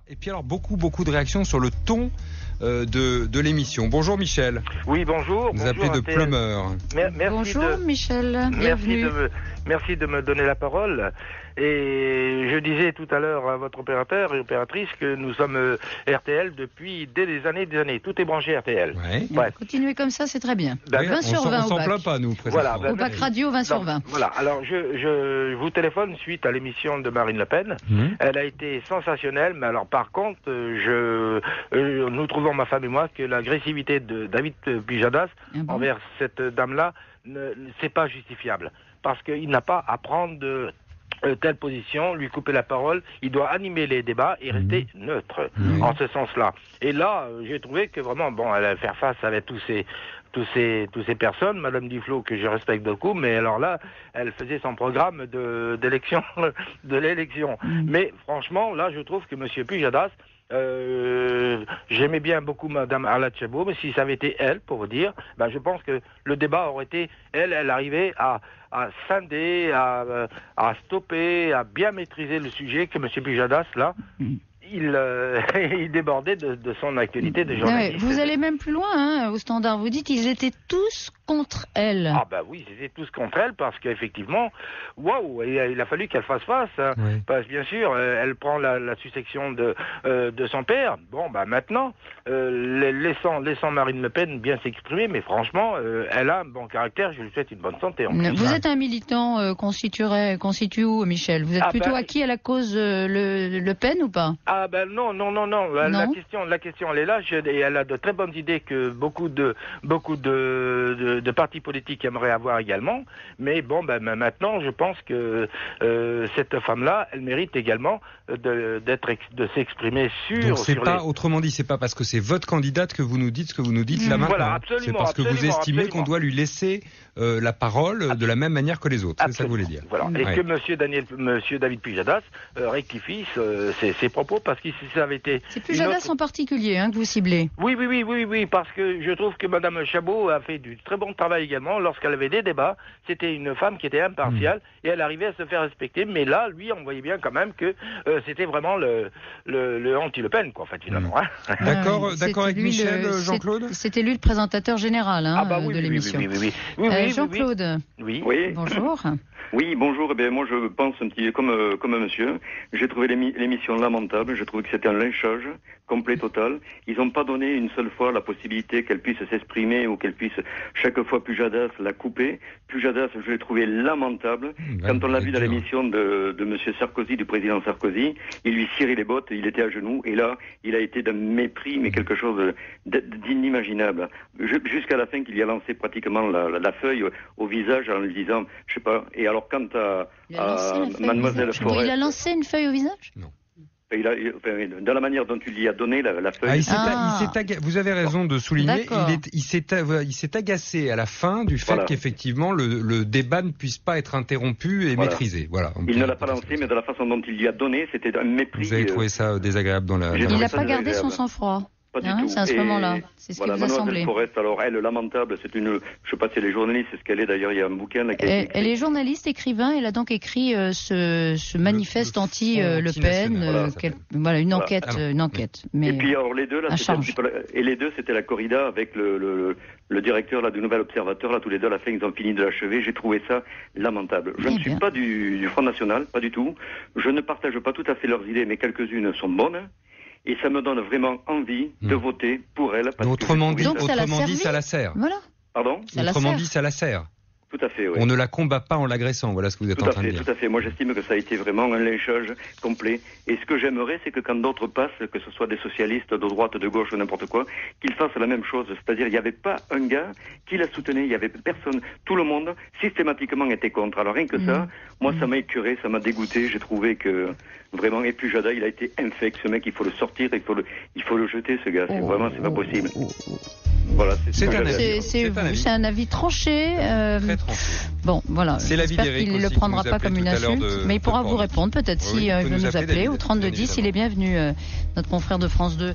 Et puis alors beaucoup de réactions sur le ton de l'émission. Bonjour Michel. Oui, bonjour. Vous appelez de Plumeur. Bonjour Michel, bienvenue. Merci de me donner la parole. Et je disais tout à l'heure à votre opérateur et opératrice que nous sommes RTL depuis des années. Tout est branché RTL. Ouais. Bref. Continuez comme ça, c'est très bien. Oui, 20 sur 20 on au s'en bac. plaint pas, nous, présentement. Voilà, Au bac radio, 20 sur 20. Voilà, alors je vous téléphone suite à l'émission de Marine Le Pen. Elle a été sensationnelle, mais alors par contre, nous trouvons, ma femme et moi, que l'agressivité de David Pujadas envers cette dame-là, c'est pas justifiable. Parce qu'il n'a pas à prendre de telle position, lui couper la parole, il doit animer les débats et rester neutre en ce sens-là. Et là, j'ai trouvé que vraiment, elle allait faire face avec tous ces personnes, Madame Duflot, que je respecte beaucoup, mais alors là, elle faisait son programme d'élection, de l'élection. Mais franchement, là, je trouve que Monsieur Pujadas, j'aimais bien beaucoup Madame Arlette Chabot, mais si ça avait été elle, pour vous dire, je pense que le débat aurait été, elle arrivait à scinder, à stopper, à bien maîtriser le sujet, que Monsieur Pujadas, là, il débordait de son actualité de journaliste. Vous allez même plus loin, au Standard. Vous dites qu'ils étaient tous contre elle. Ah oui, ils étaient tous contre elle parce qu'effectivement, waouh, il a fallu qu'elle fasse face. Parce que bien sûr, elle prend la succession de son père. Maintenant, laissant Marine Le Pen bien s'exprimer, mais franchement, elle a un bon caractère. Je lui souhaite une bonne santé. Vous êtes un militant constitue où, Michel? Vous êtes plutôt acquis à la cause Le Pen ou pas? Non. La question, elle est là. Et elle a de très bonnes idées que beaucoup de partis politiques aimeraient avoir également. Mais maintenant, je pense que cette femme-là, elle mérite également de s'exprimer autrement dit, c'est pas parce que c'est votre candidate que vous nous dites ce que vous nous dites là maintenant. Voilà, absolument. C'est parce que vous estimez qu'on doit lui laisser la parole de la même manière que les autres. C'est ça que vous voulez dire. Voilà. Et que Monsieur David Pujadas rectifie ses propos, parce que si ça avait été... C'est Pujadas en particulier que vous ciblez. Oui, parce que je trouve que Madame Chabot a fait du très bon travail également. Lorsqu'elle avait des débats, c'était une femme qui était impartiale et elle arrivait à se faire respecter. Mais là, lui, on voyait bien quand même que c'était vraiment le anti-Le Pen, quoi, en fait, finalement. D'accord avec Michel, Jean-Claude. C'était lui le présentateur général de l'émission. Oui. Jean-Claude. Oui. Bonjour. Oui, bonjour. Moi, je pense un petit comme un monsieur. J'ai trouvé l'émission lamentable. Je trouvais que c'était un lynchage complet, total. Ils n'ont pas donné une seule fois la possibilité qu'elle puisse s'exprimer ou qu'elle puisse chaque fois Pujadas la couper. Pujadas, je l'ai trouvé lamentable. Quand on l'a vu dans l'émission de monsieur Sarkozy, du président Sarkozy, il lui cirait les bottes, il était à genoux, et là, il a été d'un mépris, mais quelque chose d'inimaginable. Jusqu'à la fin, qu'il y a lancé pratiquement la feuille au visage en lui disant, je sais pas. Et alors, quant à Mademoiselle Forest... Il a lancé une feuille au visage? Non. Dans la manière dont tu lui as donné la feuille. Vous avez raison de souligner, il s'est agacé à la fin du fait qu'effectivement le débat ne puisse pas être interrompu et maîtrisé. Voilà. Il ne l'a pas lancé, mais de la façon dont il lui a donné, c'était un mépris. Vous avez trouvé ça désagréable dans la... Il n'a pas gardé son sang-froid. Pas du tout. C'est à ce moment-là. C'est ce qui vous a semblé. Forest, alors elle, lamentable, c'est une... Je sais pas si elle est journaliste, c'est ce qu'elle est d'ailleurs, il y a un bouquin... Elle est journaliste, écrivain, elle a donc écrit ce manifeste anti-Le Pen, une enquête. Mais et puis alors les deux, là, c'était la corrida avec le directeur là, du Nouvel Observateur, là, tous les deux à la fin, ils ont fini de l'achever. J'ai trouvé ça lamentable. Je ne suis pas du Front National, pas du tout. Je ne partage pas tout à fait leurs idées, mais quelques-unes sont bonnes. Et ça me donne vraiment envie de voter pour elle. Autrement dit, ça la sert. Voilà. Pardon ? Autrement dit, ça la sert. Tout à fait, oui. On ne la combat pas en l'agressant, voilà ce que vous êtes en train de dire. Tout à fait. Moi, j'estime que ça a été vraiment un lynchage complet. Et ce que j'aimerais, c'est que quand d'autres passent, que ce soit des socialistes, de droite, de gauche ou n'importe quoi, qu'ils fassent la même chose. C'est-à-dire, il n'y avait pas un gars qui la soutenait, il n'y avait personne. Tout le monde, systématiquement, était contre. Alors, rien que ça, moi, ça m'a écœuré, ça m'a dégoûté. J'ai trouvé que, vraiment, et Pujadas, il a été infect. Ce mec, il faut le sortir, il faut le jeter, ce gars. C'est pas possible. Voilà, c'est un avis tranché. Très tranché. Bon, voilà. C'est l'avis d'Éric qu'il ne le prendra pas comme une insulte, mais il pourra vous répondre peut-être si il veut nous appeler au 3210. Il est bienvenu, notre confrère de France 2.